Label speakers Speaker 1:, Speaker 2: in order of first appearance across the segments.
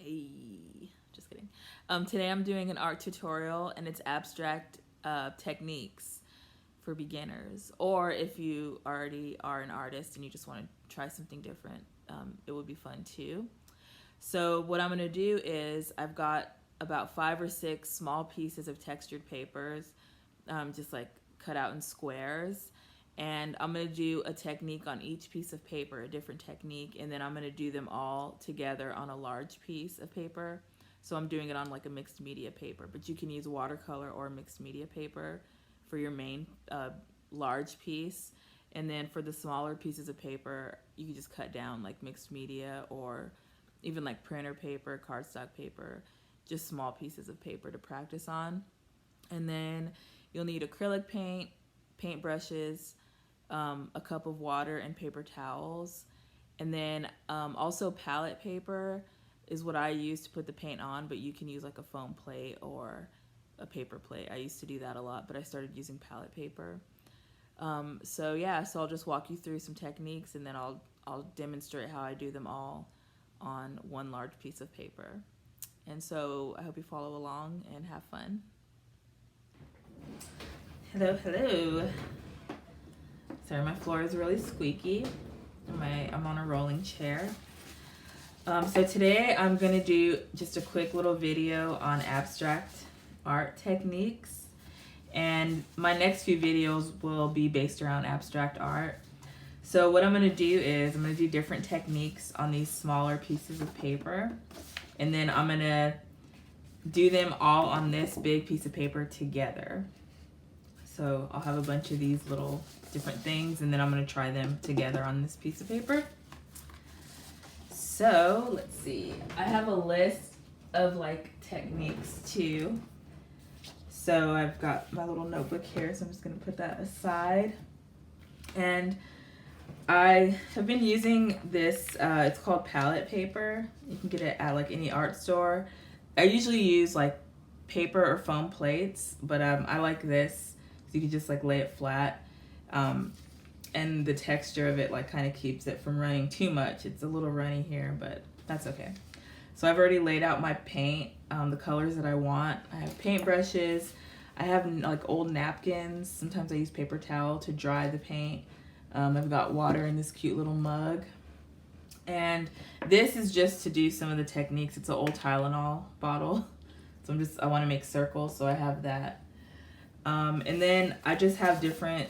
Speaker 1: Hey, just kidding. Today I'm doing an art tutorial and it's abstract techniques for beginners. Or if you already are an artist and you just want to try something different, it would be fun too. So what I'm going to do is I've got about 5 or 6 small pieces of textured papers, just like cut out in squares. And I'm going to do a technique on each piece of paper, a different technique, and then I'm going to do them all together on a large piece of paper. So I'm doing it on like a mixed media paper, but you can use watercolor or mixed media paper for your main large piece. And then for the smaller pieces of paper, you can just cut down like mixed media or even like printer paper, cardstock paper, just small pieces of paper to practice on. And then you'll need acrylic paint, paint brushes, a cup of water, and paper towels. And then also palette paper is what I use to put the paint on, but you can use like a foam plate or a paper plate. I used to do that a lot, but I started using palette paper. So I'll just walk you through some techniques and then I'll demonstrate how I do them all on one large piece of paper. And so I hope you follow along and have fun. Hello, hello. Sorry, my floor is really squeaky. I'm on a rolling chair. So today I'm gonna do just a quick little video on abstract art techniques. And my next few videos will be based around abstract art. So what I'm gonna do is I'm gonna do different techniques on these smaller pieces of paper. And then I'm gonna do them all on this big piece of paper together. So I'll have a bunch of these little different things and then I'm gonna try them together on this piece of paper. So let's see, I have a list of like techniques too. So I've got my little notebook here, so I'm just gonna put that aside. And I have been using this, it's called palette paper. You can get it at like any art store. I usually use like paper or foam plates, but I like this. So you can just like lay it flat. And the texture of it like kind of keeps it from running too much. It's a little runny here, but that's okay. So I've already laid out my paint, the colors that I want. I have paint brushes. I have like old napkins. Sometimes I use paper towel to dry the paint. I've got water in this cute little mug. And this is just to do some of the techniques. It's an old Tylenol bottle. So I want to make circles, so I have that. And then I just have different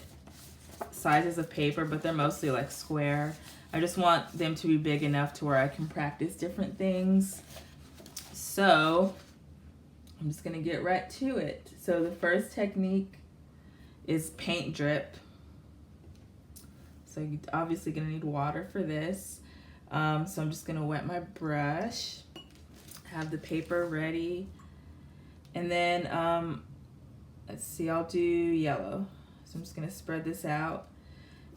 Speaker 1: sizes of paper, but they're mostly like square. I just want them to be big enough to where I can practice different things. So I'm just gonna get right to it. So the first technique is paint drip. So you're obviously gonna need water for this. So I'm just gonna wet my brush, have the paper ready, and then let's see, I'll do yellow. So I'm just gonna spread this out.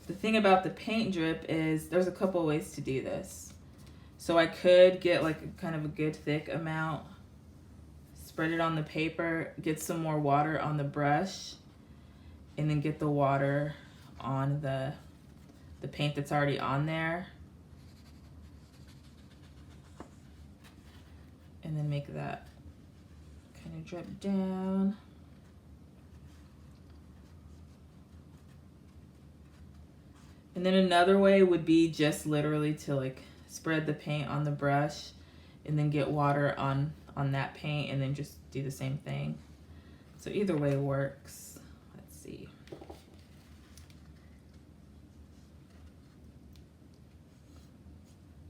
Speaker 1: The thing about the paint drip is there's a couple ways to do this. So I could get like kind of a good thick amount, spread it on the paper, get some more water on the brush, and then get the water on the paint that's already on there. And then make that kind of drip down. And then another way would be just literally to like spread the paint on the brush and then get water on that paint and then just do the same thing. So either way works. Let's see.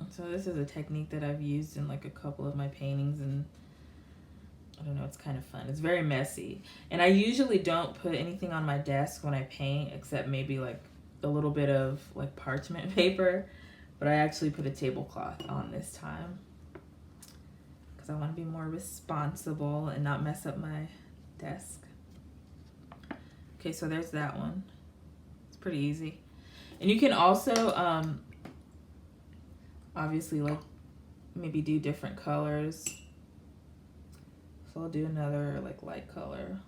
Speaker 1: So this is a technique that I've used in like a couple of my paintings, and I don't know, it's kind of fun. It's very messy. And I usually don't put anything on my desk when I paint except maybe like a little bit of like parchment paper, but I actually put a tablecloth on this time because I want to be more responsible and not mess up my desk. Okay, so there's that one. It's pretty easy. And you can also obviously like maybe do different colors. So I'll do another like light color.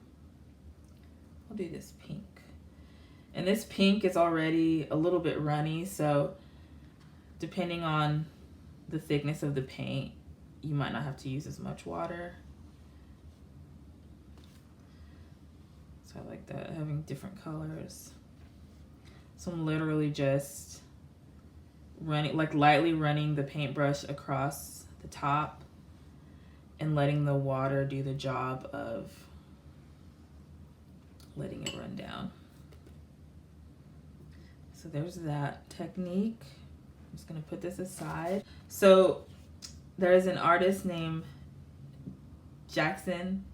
Speaker 1: I'll do this pink. And this pink is already a little bit runny, so depending on the thickness of the paint, you might not have to use as much water. So I like that, having different colors. So I'm literally just running, like lightly running the paintbrush across the top and letting the water do the job of letting it run down. So there's that technique. I'm just gonna put this aside. So there's an artist named Jackson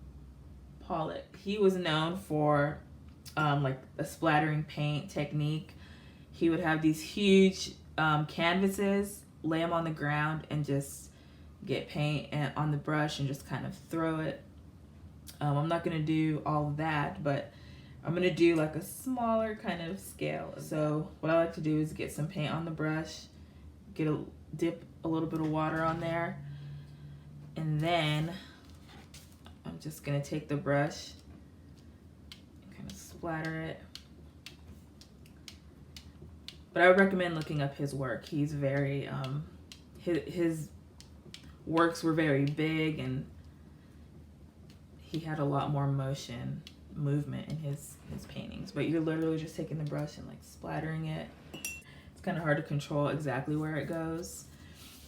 Speaker 1: Pollock. He was known for like a splattering paint technique. He would have these huge canvases, lay them on the ground, and just get paint on the brush and just kind of throw it. I'm not gonna do all of that, but I'm gonna do like a smaller kind of scale. So what I like to do is get some paint on the brush, dip a little bit of water on there, and then I'm just gonna take the brush and kind of splatter it. But I would recommend looking up his work. He's very, his works were very big, and he had a lot more movement in his paintings. But you're literally just taking the brush and like splattering it. It's kind of hard to control exactly where it goes.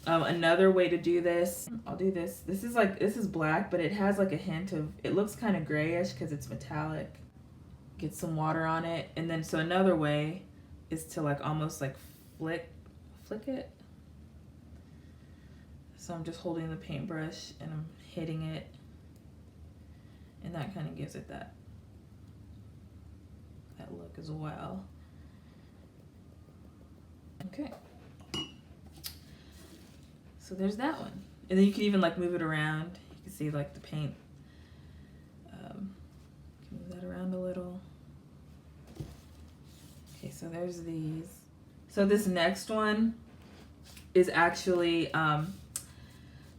Speaker 1: Another way to do this, I'll do this. This is black, but it has like a hint of, it looks kind of grayish because it's metallic. Get some water on it. And then, so another way is to like almost like flick it. So I'm just holding the paintbrush and I'm hitting it. And that kind of gives it that look as well. Okay. So there's that one. And then you can even like move it around. You can see like the paint. Move that around a little. Okay, so there's these. So this next one is actually, some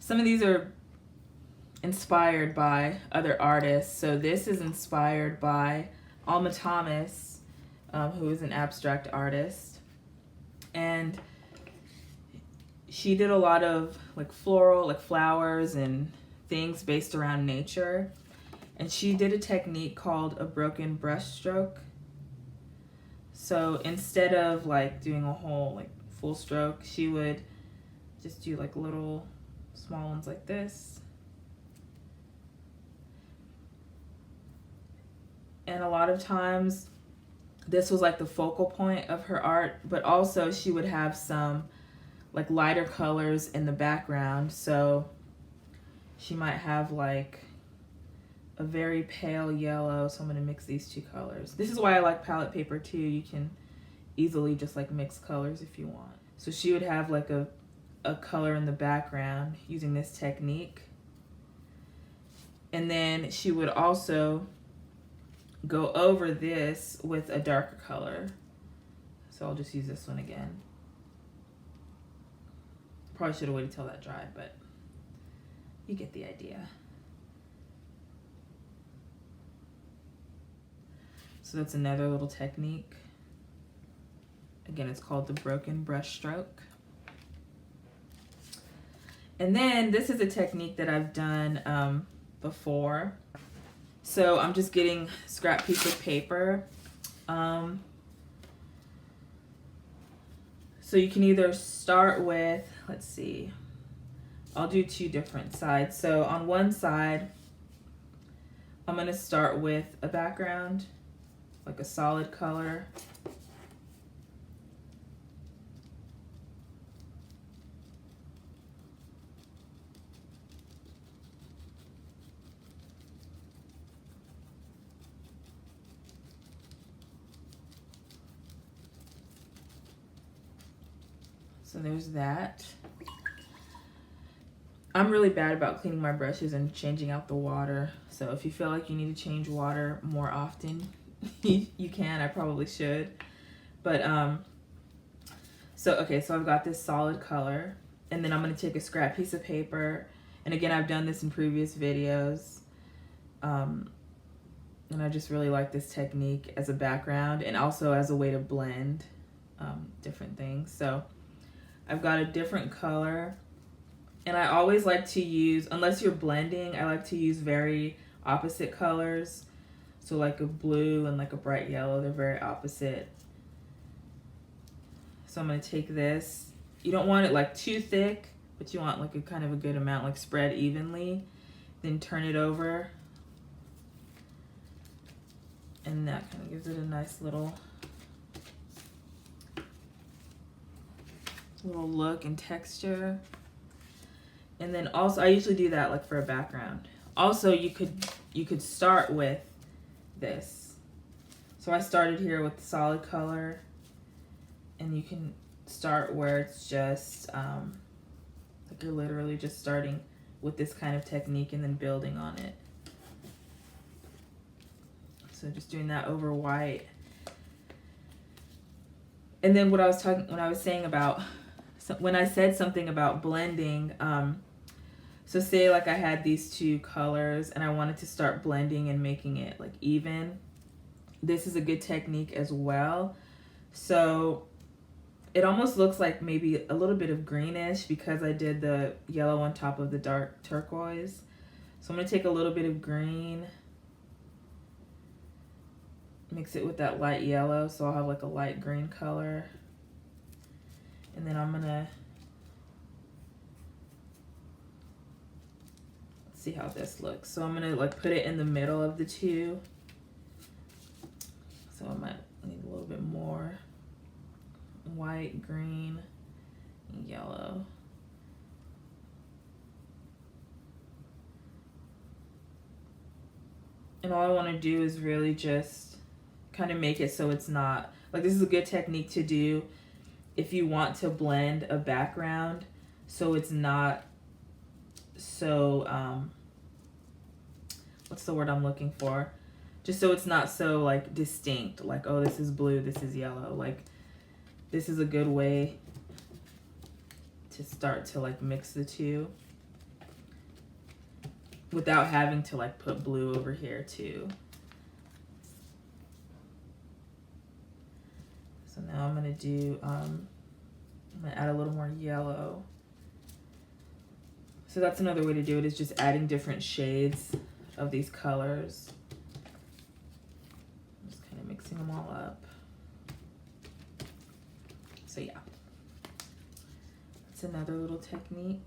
Speaker 1: of these are inspired by other artists. So this is inspired by Alma Thomas, who is an abstract artist. And she did a lot of like floral, like flowers and things based around nature. And she did a technique called a broken brush stroke. So instead of like doing a whole like full stroke, she would just do like little small ones like this. And a lot of times this was like the focal point of her art, but also she would have some like lighter colors in the background. So she might have like a very pale yellow. So I'm gonna mix these two colors. This is why I like palette paper too. You can easily just like mix colors if you want. So she would have like a color in the background using this technique. And then she would also go over this with a darker color. So I'll just use this one again. Probably should have waited till that dried, but you get the idea. So that's another little technique. Again, it's called the broken brush stroke. And then this is a technique that I've done before. So I'm just getting a scrap piece of paper. So you can either start with, let's see, I'll do two different sides. So on one side, I'm gonna start with a background, like a solid color. So there's that. I'm really bad about cleaning my brushes and changing out the water. So if you feel like you need to change water more often, you can. I probably should. But so I've got this solid color, and then I'm gonna take a scrap piece of paper. And again, I've done this in previous videos. And I just really like this technique as a background and also as a way to blend different things. So I've got a different color And I always like to use, unless you're blending, I like to use very opposite colors. So like a blue and like a bright yellow, they're very opposite. So I'm gonna take this. You don't want it like too thick, but you want like a kind of a good amount, like spread evenly. Then turn it over. And that kind of gives it a nice little look and texture. And then also I usually do that like for a background. Also you could start with this. So I started here with the solid color, and you can start where it's just like you're literally just starting with this kind of technique and then building on it. So just doing that over white. And then when I was saying about, when I said something about blending, so say like I had these two colors and I wanted to start blending and making it like even. This is a good technique as well. So it almost looks like maybe a little bit of greenish because I did the yellow on top of the dark turquoise. So I'm gonna take a little bit of green, mix it with that light yellow, so I'll have like a light green color. And then I'm gonna see how this looks. So I'm gonna like put it in the middle of the two. So I might need a little bit more white, green, and yellow. And all I want to do is really just kind of make it so it's not, like this is a good technique to do if you want to blend a background so it's not so, what's the word I'm looking for? Just so it's not so like distinct, like, oh, this is blue, this is yellow. Like this is a good way to start to like mix the two without having to like put blue over here too. So now I'm gonna do, I'm gonna add a little more yellow. So that's another way to do it, is just adding different shades of these colors. Just kind of mixing them all up. So yeah, that's another little technique.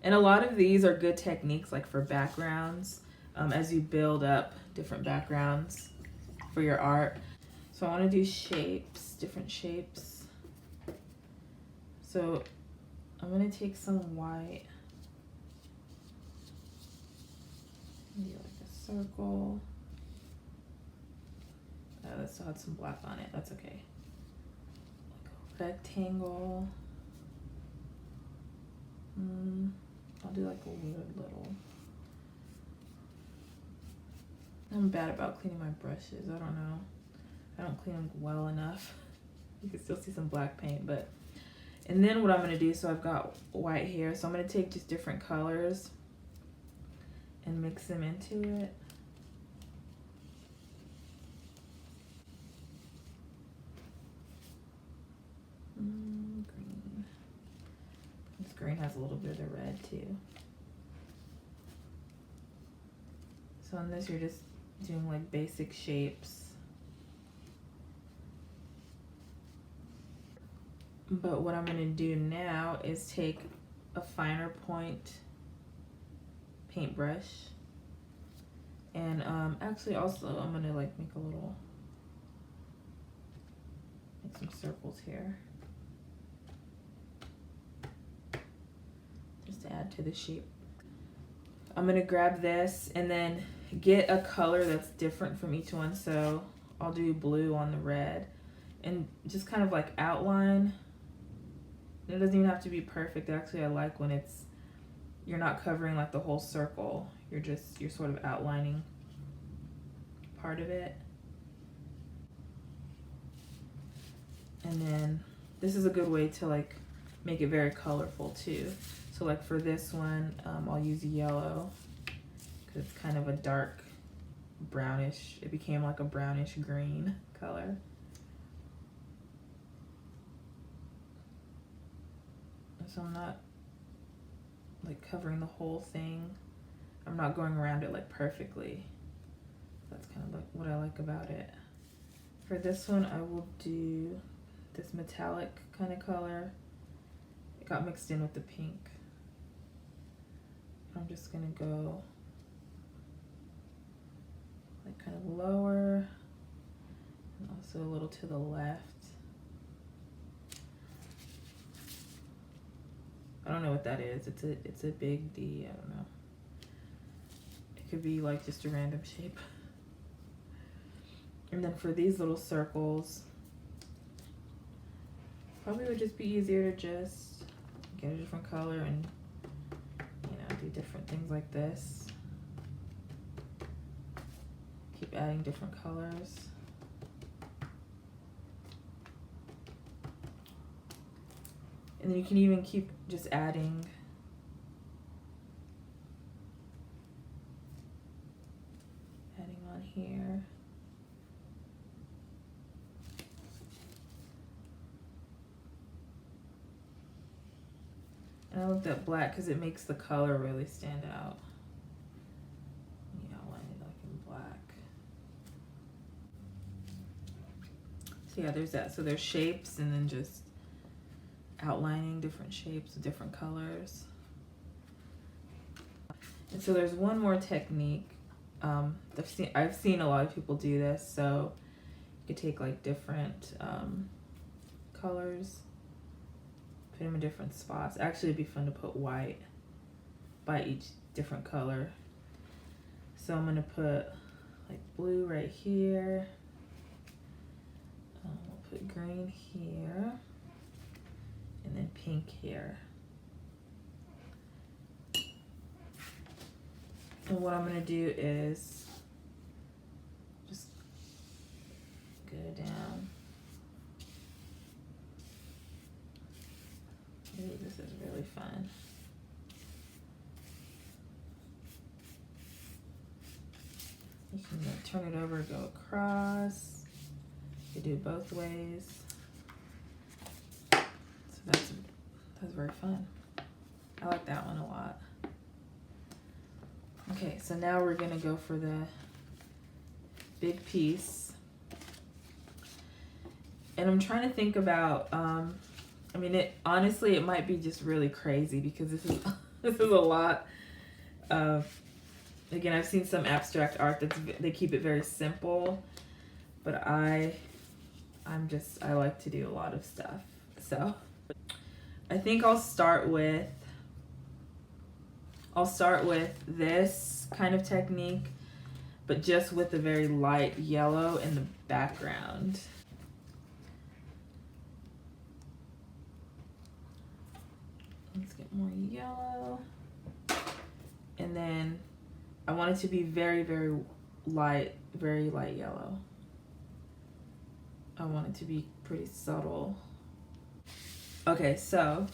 Speaker 1: And a lot of these are good techniques like for backgrounds, as you build up different backgrounds for your art. So I want to do shapes, different shapes. So I'm going to take some white, do like a circle. Oh, that still had some black on it, that's okay. Like a rectangle. I'll do like a weird little. I'm bad about cleaning my brushes, I don't know. I don't clean them well enough. You can still see some black paint, but. And then what I'm gonna do, so I've got white here, so I'm gonna take just different colors and mix them into it. Green. This green has a little bit of the red too. So on this, you're just doing like basic shapes. But what I'm gonna do now is take a finer point paintbrush, and actually also I'm gonna like make some circles here, just to add to the shape. I'm gonna grab this and then get a color that's different from each one. So I'll do blue on the red and just kind of like outline. It doesn't even have to be perfect. Actually, I like when you're not covering like the whole circle. You're sort of outlining part of it. And then this is a good way to like make it very colorful too. So like for this one, I'll use yellow because it's kind of a dark brownish. It became like a brownish green color. So I'm not like covering the whole thing. I'm not going around it like perfectly. That's kind of like what I like about it. For this one, I will do this metallic kind of color. It got mixed in with the pink. I'm just gonna go like kind of lower and also a little to the left. I don't know what that is. It's a big D, I don't know. It could be like just a random shape. And then for these little circles, probably would just be easier to just get a different color and, you know, do different things like this. Keep adding different colors. And then you can even keep just adding on here. And I love that black because it makes the color really stand out. Yeah, I want it like in black. So yeah, there's that. So there's shapes and then just outlining different shapes with different colors. And so there's one more technique. I've seen a lot of people do this. So you could take like different colors, put them in different spots. Actually, it'd be fun to put white by each different color. So I'm gonna put like blue right here. We'll put green here, and then pink here. And what I'm gonna do is just go down. Ooh, this is really fun. You can turn it over, go across. You do it both ways. So that's very fun. I like that one a lot. Okay, so now we're gonna go for the big piece. And I'm trying to think about, I mean, honestly, it might be just really crazy because this is this is a lot of, again, I've seen some abstract art they keep it very simple, but I like to do a lot of stuff. So I think I'll start with this kind of technique, but just with a very light yellow in the background. Let's get more yellow. And then I want it to be very, very light yellow. I want it to be pretty subtle. Okay, so,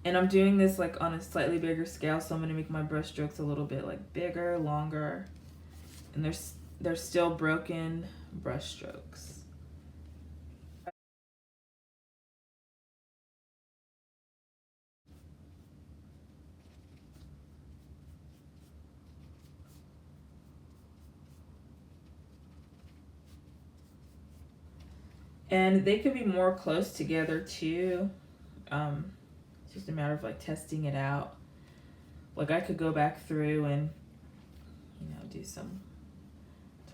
Speaker 1: and I'm doing this like on a slightly bigger scale, so I'm gonna make my brush strokes a little bit like bigger, longer, and they're still broken brush strokes. And they could be more close together too. It's just a matter of like testing it out. Like I could go back through and, you know, do some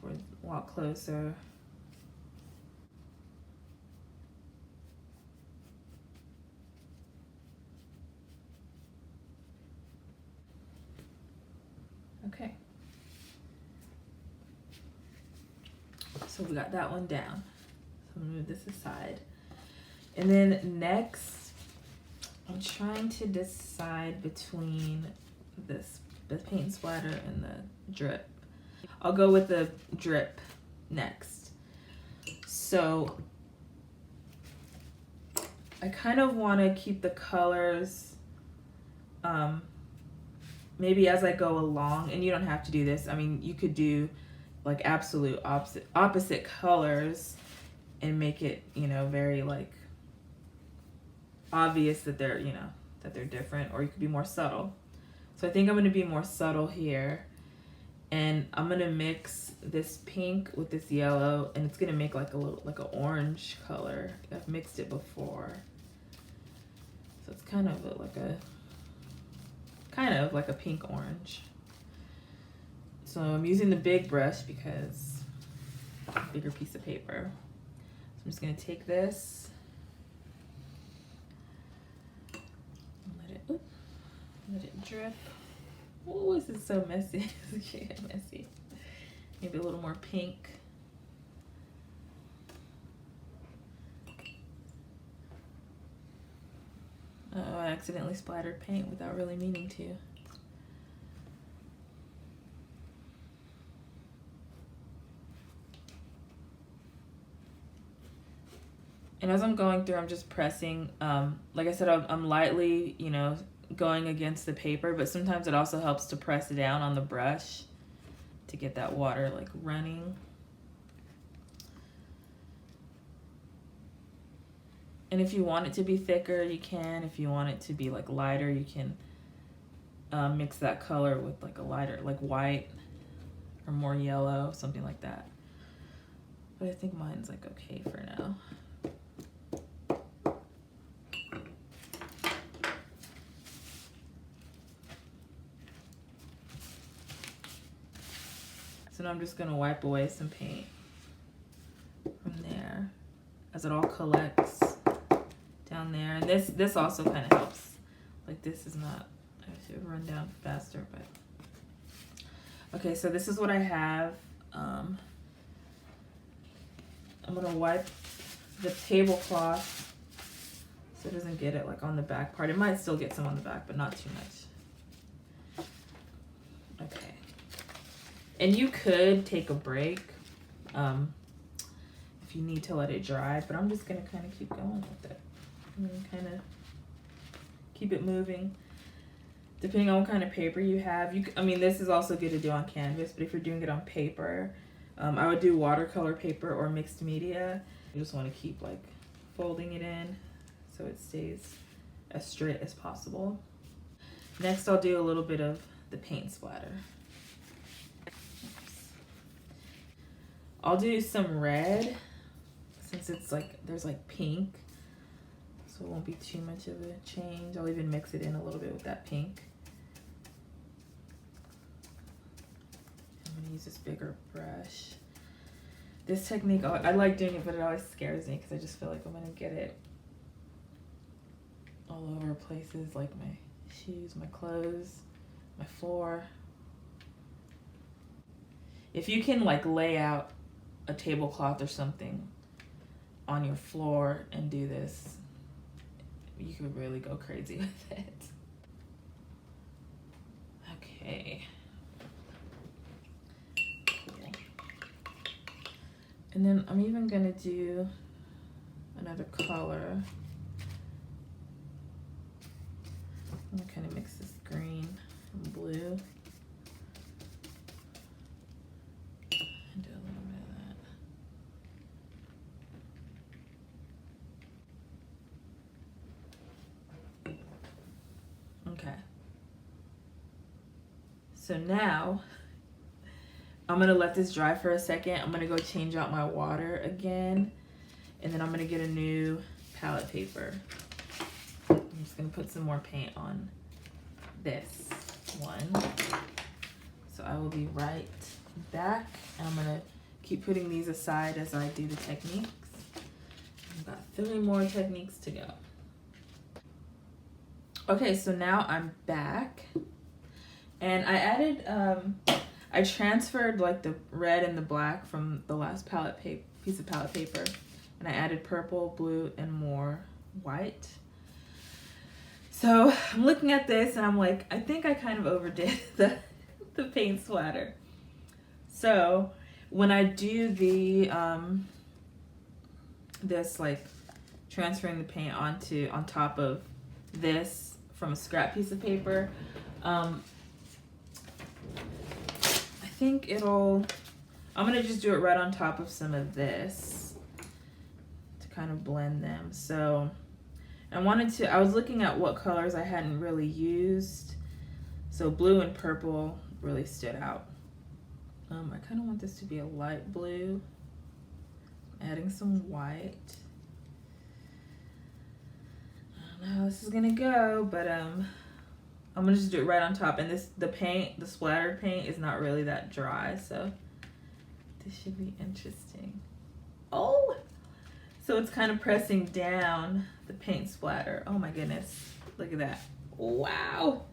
Speaker 1: towards a lot closer. Okay. So we got that one down. So I'm gonna move this aside. And then next, I'm trying to decide between the paint splatter and the drip. I'll go with the drip next. So I kind of want to keep the colors maybe as I go along, and you don't have to do this. I mean, you could do like absolute opposite colors and make it, you know, very like obvious that they're, you know, that they're different, or you could be more subtle. So I think I'm gonna be more subtle here, and I'm gonna mix this pink with this yellow, and it's gonna make like a little, like an orange color. I've mixed it before. So it's kind of like a pink orange. So I'm using the big brush because bigger piece of paper. So I'm just gonna take this, let it drip. Oh, this is so messy. It's messy. Maybe a little more pink. Oh, I accidentally splattered paint without really meaning to. And as I'm going through, I'm just pressing, like I said, I'm lightly, you know, going against the paper, but sometimes it also helps to press down on the brush to get that water like running. And if you want it to be thicker, you can. If you want it to be like lighter, you can mix that color with like a lighter, like white or more yellow, something like that. But I think mine's like okay for now. So now I'm just gonna wipe away some paint from there as it all collects down there. And this also kind of helps. Like this is not, I should run down faster, but. Okay, so this is what I have. I'm gonna wipe the tablecloth so it doesn't get it like on the back part. It might still get some on the back, but not too much. Okay. And you could take a break if you need to let it dry, but I'm just gonna kind of keep going with it. I'm gonna kind of keep it moving. Depending on what kind of paper you have, I mean, this is also good to do on canvas, but if you're doing it on paper, I would do watercolor paper or mixed media. You just want to keep like folding it in so it stays as straight as possible. Next, I'll do a little bit of the paint splatter. I'll do some red since it's like, there's like pink, so it won't be too much of a change. I'll even mix it in a little bit with that pink. I'm gonna use this bigger brush. This technique, I like doing it, but it always scares me because I just feel like I'm gonna get it all over places, like my shoes, my clothes, my floor. If you can like lay out a tablecloth or something on your floor and do this, you could really go crazy with it. Okay. Cool. And then I'm even gonna do another color. I'm gonna kind of mix this green and blue. And do a little bit of that. Okay. So now I'm gonna let this dry for a second. I'm gonna go change out my water again, and then I'm gonna get a new palette paper. I'm just gonna put some more paint on this one. So I will be right back, and I'm gonna keep putting these aside as I do the techniques. I've got 3 more techniques to go. Okay, so now I'm back, and I added, I transferred like the red and the black from the last piece of palette paper, and I added purple, blue, and more white. So I'm looking at this and I'm like, I think I kind of overdid the paint splatter. So when I do the, this like transferring the paint on top of this from a scrap piece of paper, I think I'm gonna just do it right on top of some of this to kind of blend them. So I was looking at what colors I hadn't really used. So blue and purple really stood out. I kind of want this to be a light blue. Adding some white. I don't know how this is gonna go, but I'm gonna just do it right on top. And the splattered paint is not really that dry, so this should be interesting. Oh, so it's kind of pressing down the paint splatter. Oh my goodness, look at that. Wow,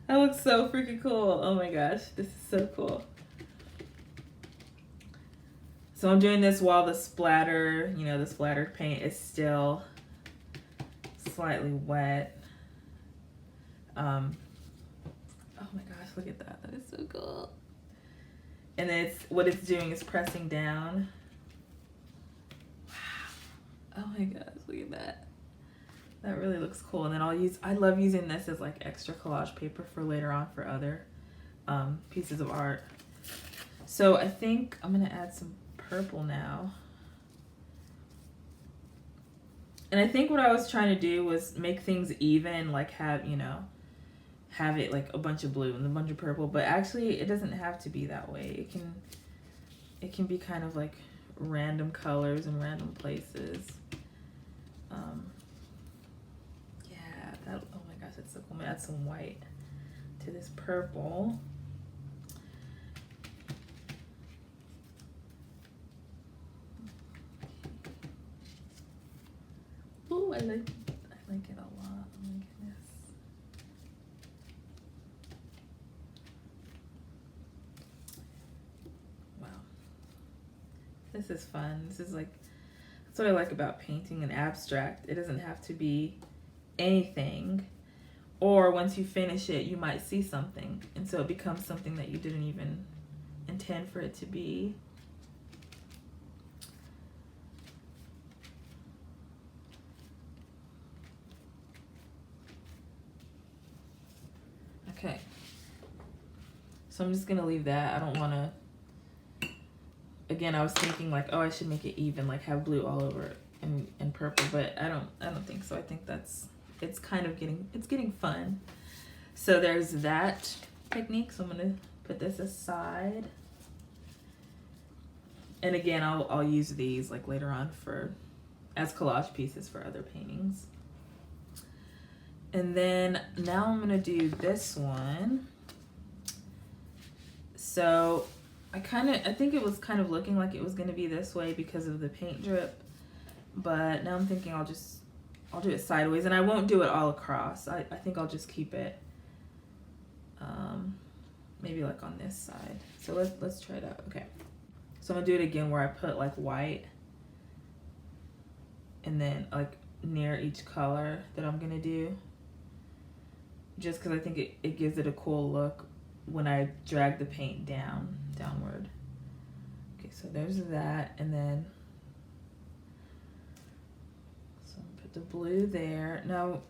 Speaker 1: that looks so freaking cool. Oh my gosh, this is so cool. So I'm doing this while the splatter, the splattered paint is still slightly wet. Oh my gosh, look at that. That is so cool. And then what it's doing is pressing down. Wow. Oh my gosh, look at that. That really looks cool. And then I love using this as like extra collage paper for later on for other pieces of art. So I think I'm gonna add some purple now. And I think what I was trying to do was make things even, like have it like a bunch of blue and a bunch of purple, but actually it doesn't have to be that way. It can be kind of like random colors in random places. Yeah, oh my gosh, that's so cool. I'm gonna add some white to this purple. Ooh, I like it a lot. Oh my goodness. Wow. This is fun. This is like, that's what I like about painting an abstract. It doesn't have to be anything. Or once you finish it, you might see something. And so it becomes something that you didn't even intend for it to be. Okay, so I'm just gonna leave that. I don't wanna, again, I was thinking like, oh, I should make it even, like have blue all over it and purple, but I don't think so. I think it's kind of getting fun. So there's that technique. So I'm gonna put this aside. And again, I'll use these like later on as collage pieces for other paintings. And then now I'm gonna do this one. So I think it was kind of looking like it was gonna be this way because of the paint drip, but now I'm thinking I'll do it sideways, and I won't do it all across. I think I'll just keep it maybe like on this side. So let's try that. Okay, so I'm gonna do it again where I put like white and then like near each color that I'm gonna do, just because I think it gives it a cool look when I drag the paint downward. Okay, so there's that, and then so I'm gonna put the blue there. Now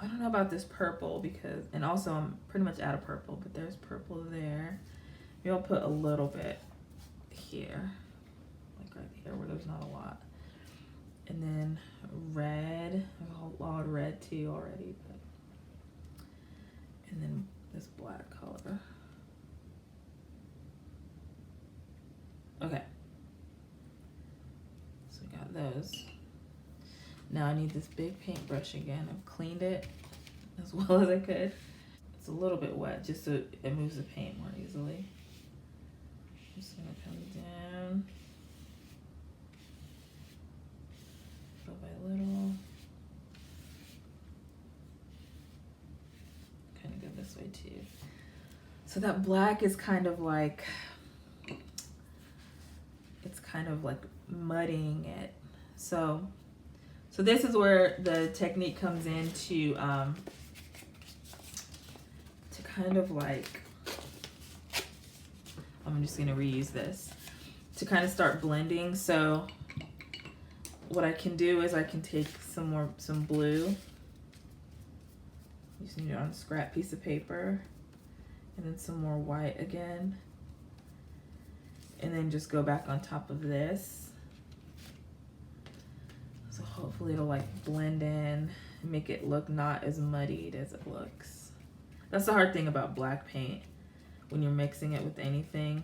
Speaker 1: I don't know about this purple and also I'm pretty much out of purple, but there's purple there. Maybe I'll put a little bit here, like right here where there's not a lot. And then red, there's a lot of red too already, but and then this black color. Okay, so we got those. Now I need this big paintbrush again. I've cleaned it as well as I could. It's a little bit wet just so it moves the paint more easily. Just gonna come down little by little. Kind of go this way too. So that black is kind of like, it's kind of like mudding it. So this is where the technique comes in to kind of like, I'm just gonna reuse this to kind of start blending. So what I can do is I can take some blue, just need it on a scrap piece of paper, and then some more white again, and then just go back on top of this. So hopefully it'll like blend in make it look not as muddied as it looks. That's the hard thing about black paint when you're mixing it with anything.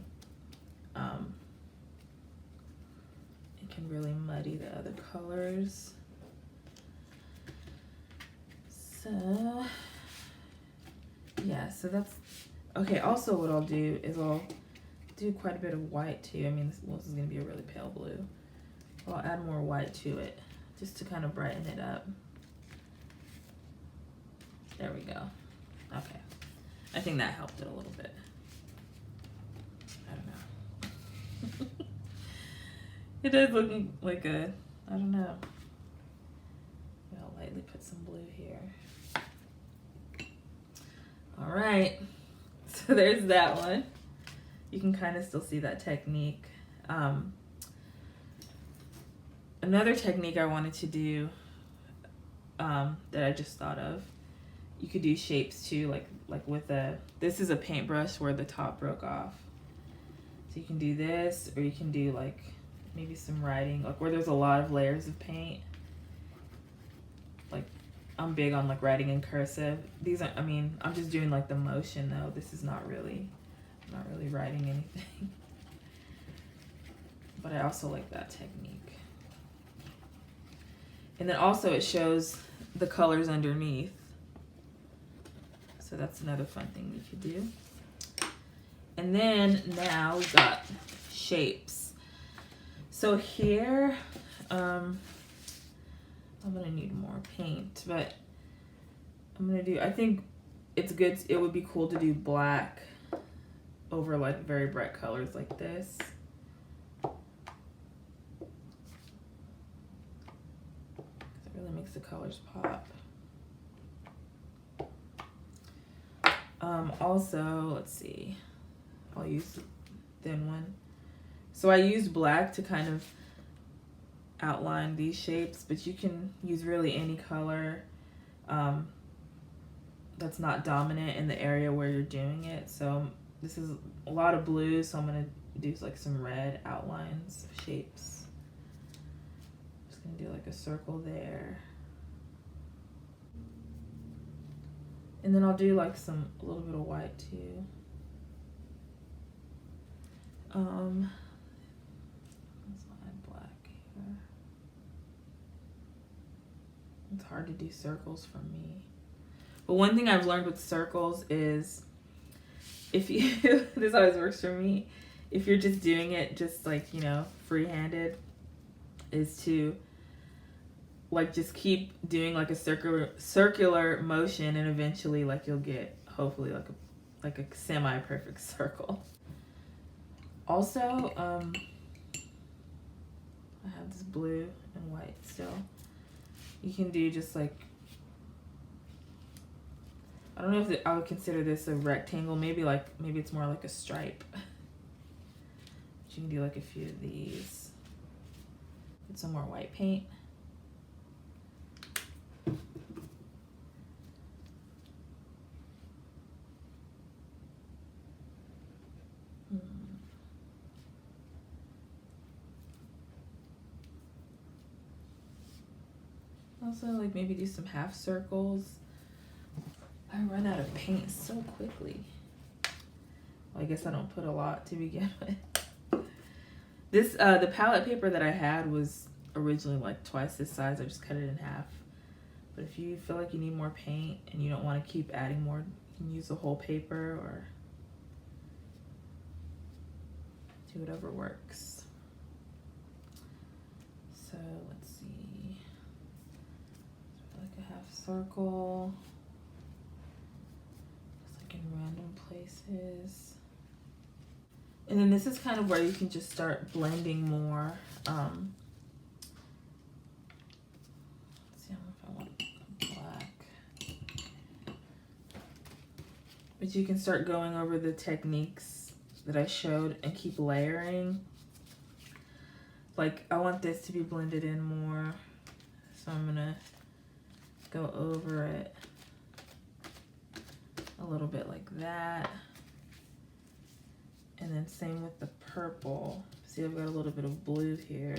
Speaker 1: It can really muddy the other colors. So yeah, so that's okay. Also what I'll do is I'll do quite a bit of white too. I mean, this is gonna be a really pale blue. I'll add more white to it just to kind of brighten it up. There we go. Okay. I think that helped it a little bit. I don't know. It is looking like a, I don't know. I'll lightly put some blue here. All right. So there's that one. You can kind of still see that technique. Another technique I wanted to do that I just thought of, you could do shapes too, like with a, this is a paintbrush where the top broke off. So you can do this, or you can do like maybe some writing, like where there's a lot of layers of paint. Like I'm big on like writing in cursive. These are, I mean, I'm just doing like the motion though. This is not really writing anything. But I also like that technique. And then also it shows the colors underneath. So that's another fun thing we could do. And then now we got shapes. So here, I'm gonna need more paint, but I'm gonna do, I think it's good, it would be cool to do black over like very bright colors like this. It really makes the colors pop. Also, let's see, I'll use the thin one. So I used black to kind of outline these shapes, but you can use really any color that's not dominant in the area where you're doing it. So this is a lot of blue, so I'm gonna do like some red outlines of shapes. Just gonna do like a circle there. And then I'll do like a little bit of white too. Let's add black here. It's hard to do circles for me. But one thing I've learned with circles is if you, this always works for me, if you're just doing it just like, you know, free-handed, is to like just keep doing like a circular motion, and eventually like you'll get hopefully like a semi-perfect circle. Also, I have this blue and white still. You can do just like, I don't know if I would consider this a rectangle, maybe it's more like a stripe. But you can do like a few of these. Put some more white paint. Also, like maybe do some half circles. I run out of paint so quickly. Well, I guess I don't put a lot to begin with. This, the palette paper that I had was originally like twice this size. I just cut it in half. But if you feel like you need more paint and you don't want to keep adding more, you can use the whole paper or do whatever works. So let's see. Like a half circle. Just like in random places. And then this is kind of where you can just start blending more. Let's see, I don't know if I want black. But you can start going over the techniques that I showed and keep layering. Like I want this to be blended in more, so I'm gonna go over it a little bit like that. And then same with the purple. See, I've got a little bit of blue here.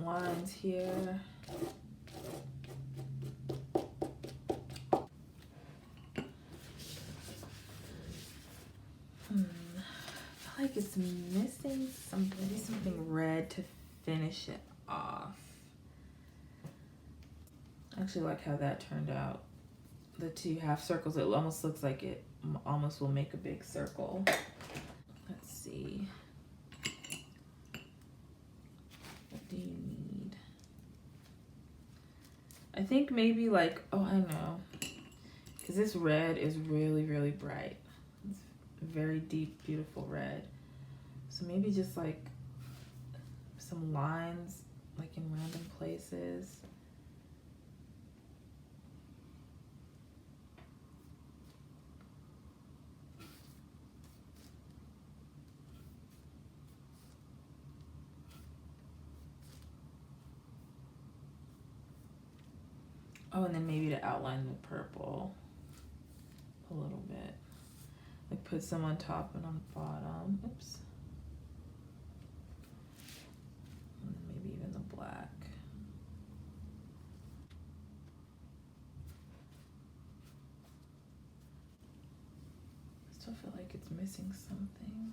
Speaker 1: lines here. I feel like it's missing something red to finish it off. I actually like how that turned out. The two half circles, it almost looks like it almost will make a big circle. Let's see. What do you need? I think maybe like, oh, I know. Because this red is really, really bright. It's very deep, beautiful red. So maybe just like some lines like in random places. Oh, and then maybe to outline the purple a little bit. Like put some on top and on bottom. Oops. And then maybe even the black. I still feel like it's missing something.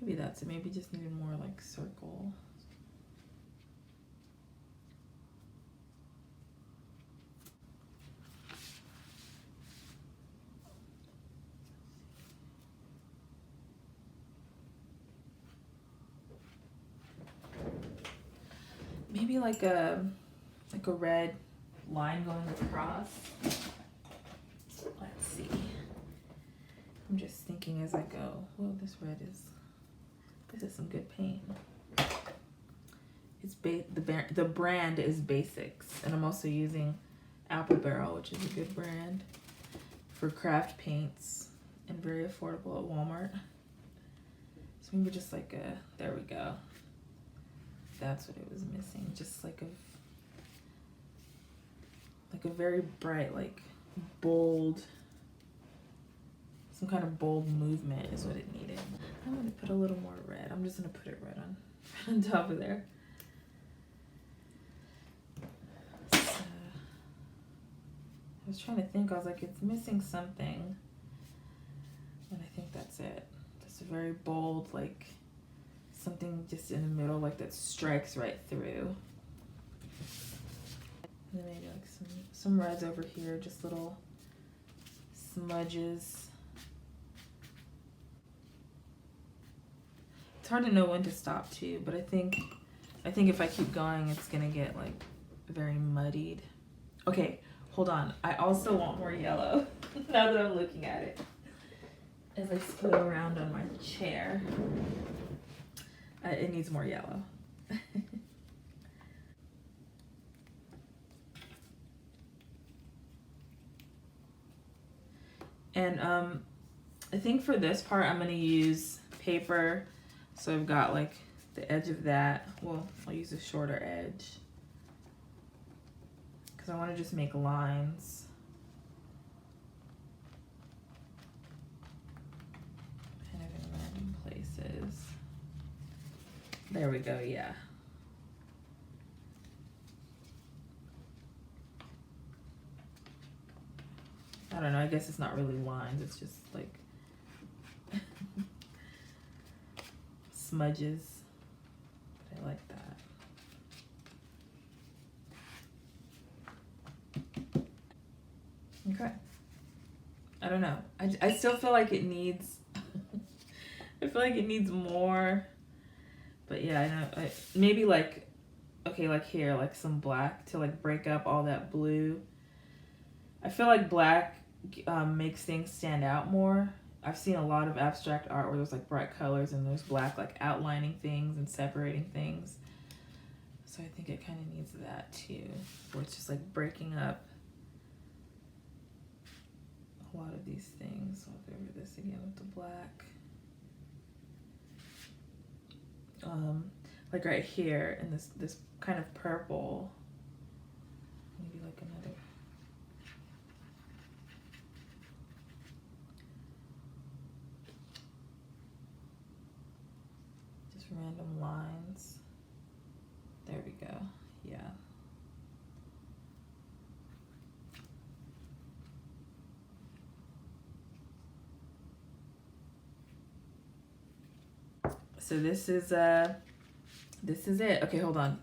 Speaker 1: Maybe that's it. Maybe just needed more like circle. Maybe like a red line going across. Let's see. I'm just thinking as I go. Well, this is some good paint. It's the brand is Basics, and I'm also using Apple Barrel, which is a good brand for craft paints and very affordable at Walmart. So maybe just like there we go. That's what it was missing. Just like a very bright, like bold, some kind of bold movement is what it needed. I'm gonna put a little more red. I'm just gonna put it right on top of there. So, I was trying to think, I was like, it's missing something. And I think that's it. Just a very bold, like something just in the middle, like that strikes right through. And then maybe like some reds over here, just little smudges. It's hard to know when to stop too, but I think if I keep going, it's gonna get like very muddied. Okay, hold on. I also want more yellow now that I'm looking at it. As I spin around on my chair, it needs more yellow. And I think for this part, I'm gonna use paper. So I've got like the edge of that. Well, I'll use a shorter edge because I want to just make lines. Kind of in random places. There we go, yeah. I don't know, I guess it's not really lines, it's just like smudges. But I like that. Okay. I don't know. I still feel like it needs I feel like it needs more. But yeah, I know. Maybe like, okay, like here, like some black to like break up all that blue. I feel like black makes things stand out more. I've seen a lot of abstract art where there's like bright colors and there's black like outlining things and separating things. So I think it kind of needs that too, where it's just like breaking up a lot of these things. I'll go over this again with the black. Like right here in this kind of purple. Maybe like another. random lines. There we go. Yeah. So this is it. Okay, hold on.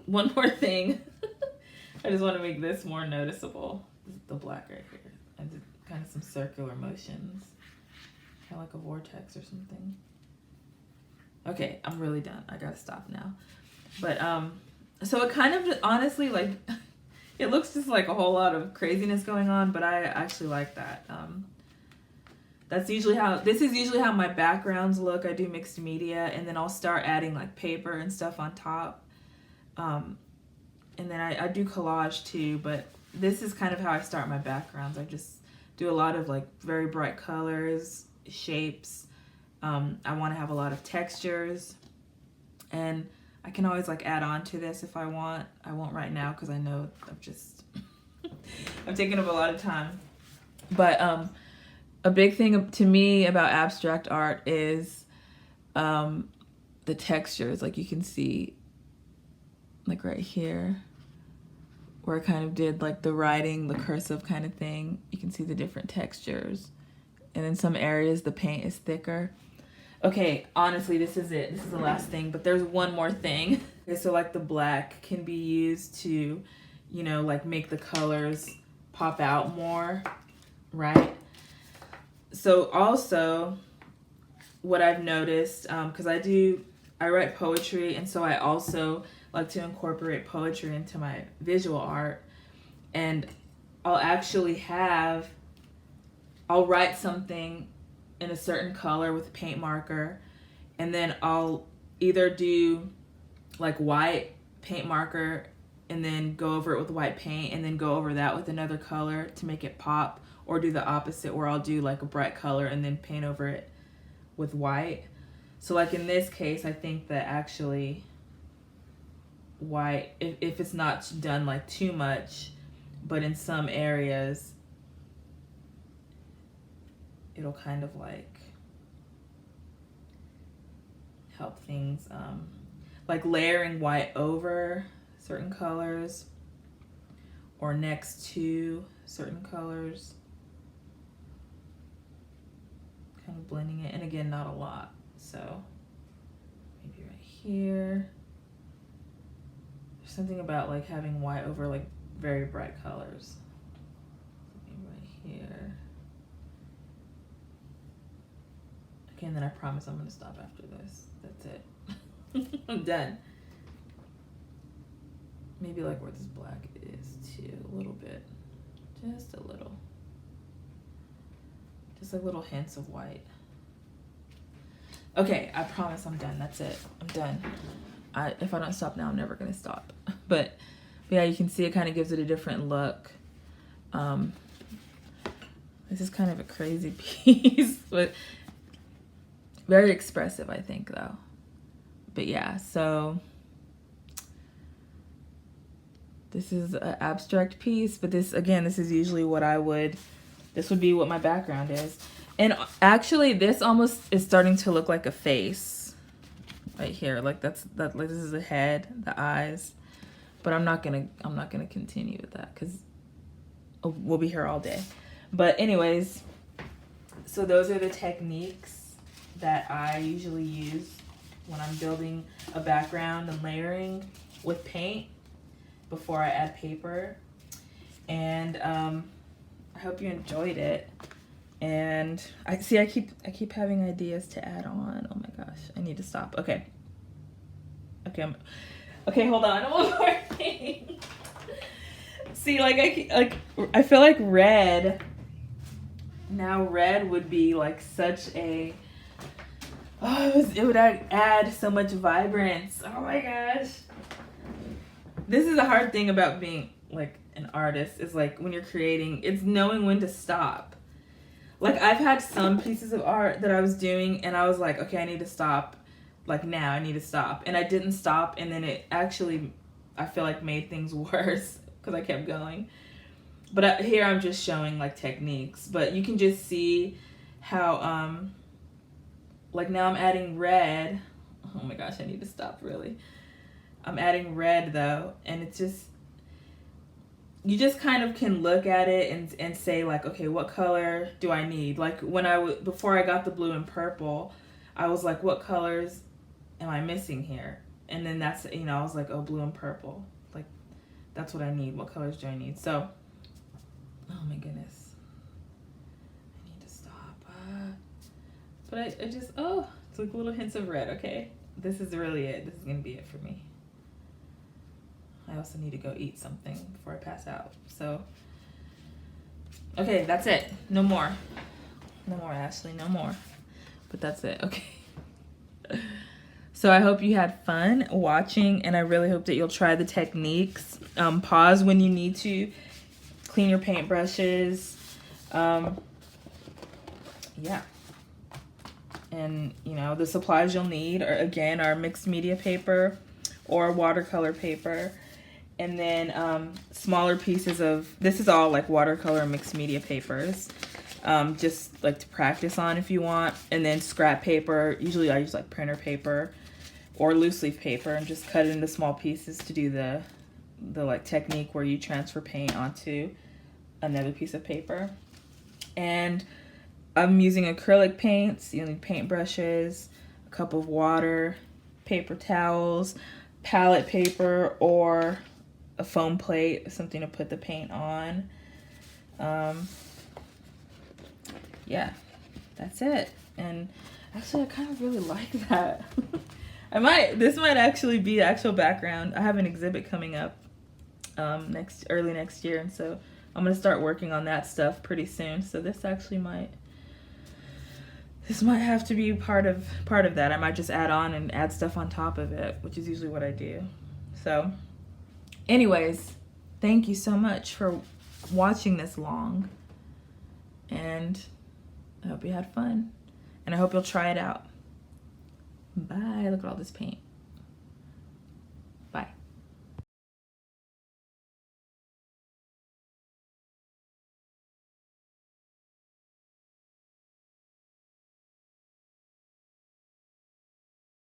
Speaker 1: One more thing. I just want to make this more noticeable. This is the black right here. I did kind of some circular motions. Kind of like a vortex or something. Okay, I'm really done. I gotta stop now. But so it kind of honestly, like, it looks just like a whole lot of craziness going on, but I actually like that. This is usually how my backgrounds look. I do mixed media, and then I'll start adding like paper and stuff on top. And then I do collage too, but this is kind of how I start my backgrounds. I just do a lot of like very bright colors, shapes. I want to have a lot of textures, and I can always like add on to this if I want. I won't right now because I know I'm just I'm taking up a lot of time. But a big thing to me about abstract art is the textures. Like you can see, like right here, where I kind of did like the writing, the cursive kind of thing. You can see the different textures. And in some areas, the paint is thicker. Okay, honestly, this is it. This is the last thing, but there's one more thing. Okay, so like the black can be used to, you know, like make the colors pop out more, right? So also, what I've noticed, because I write poetry, and so I also like to incorporate poetry into my visual art. And I'll write something in a certain color with a paint marker, and then I'll either do like white paint marker and then go over it with white paint and then go over that with another color to make it pop, or do the opposite where I'll do like a bright color and then paint over it with white. So like in this case, I think that actually white, if it's not done like too much, but in some areas it'll kind of like help things, like layering white over certain colors or next to certain colors, kind of blending it. And again, not a lot, so maybe right here. There's something about like having white over like very bright colors. Maybe right here. Okay, and then I promise I'm gonna stop after this. That's it. I'm done. Maybe like where this black is too, a little bit. Just a little. Just like little hints of white. Okay, I promise I'm done. That's it. I'm done. If I don't stop now, I'm never gonna stop. But yeah, you can see it kind of gives it a different look. This is kind of a crazy piece, but very expressive, I think, though. But yeah, so this is an abstract piece, but this is usually what this would be what my background is. And actually, this almost is starting to look like a face right here. Like like this is the head, the eyes. But I'm not gonna continue with that because we'll be here all day. But anyways, so those are the techniques that I usually use when I'm building a background and layering with paint before I add paper. And I hope you enjoyed it. And I keep having ideas to add on. Oh my gosh, I need to stop. Okay, hold on. One more thing. See, I feel like red would be like such a, it would add so much vibrance. Oh my gosh. This is the hard thing about being like an artist, is like when you're creating, it's knowing when to stop. Like I've had some pieces of art that I was doing and I was like, okay, I need to stop. Like now I need to stop. And I didn't stop, and then it actually, I feel like, made things worse because I kept going. But here I'm just showing like techniques, but you can just see how like now I'm adding red. Oh my gosh, I need to stop, really. I'm adding red though, and it's just, you just kind of can look at it and say like, okay, what color do I need? Like when before I got the blue and purple, I was like, what colors am I missing here? And then that's, you know, I was like, oh, blue and purple. Like, that's what I need. What colors do I need? So, oh my goodness. I need to stop. But I just, oh, it's like little hints of red, okay? This is really it. This is going to be it for me. I also need to go eat something before I pass out. So, okay, that's it. No more. No more, Ashley. No more. But that's it. Okay. So I hope you had fun watching, and I really hope that you'll try the techniques. Pause when you need to. Clean your paintbrushes. Yeah. And, you know, the supplies you'll need are, again, our mixed media paper or watercolor paper. And then smaller pieces of, this is all like watercolor mixed media papers, just like to practice on if you want. And then scrap paper, usually I use like printer paper or loose leaf paper, and just cut it into small pieces to do the like technique where you transfer paint onto another piece of paper. And I'm using acrylic paints. You need paint brushes, a cup of water, paper towels, palette paper, or a foam plate, something to put the paint on. Yeah, that's it. And actually, I kind of really like that. This might actually be the actual background. I have an exhibit coming up early next year, and so I'm gonna start working on that stuff pretty soon. So this actually might have to be part of that. I might just add on and add stuff on top of it, which is usually what I do. So anyways, thank you so much for watching this long, and I hope you had fun, and I hope you'll try it out. Bye. Look at all this paint.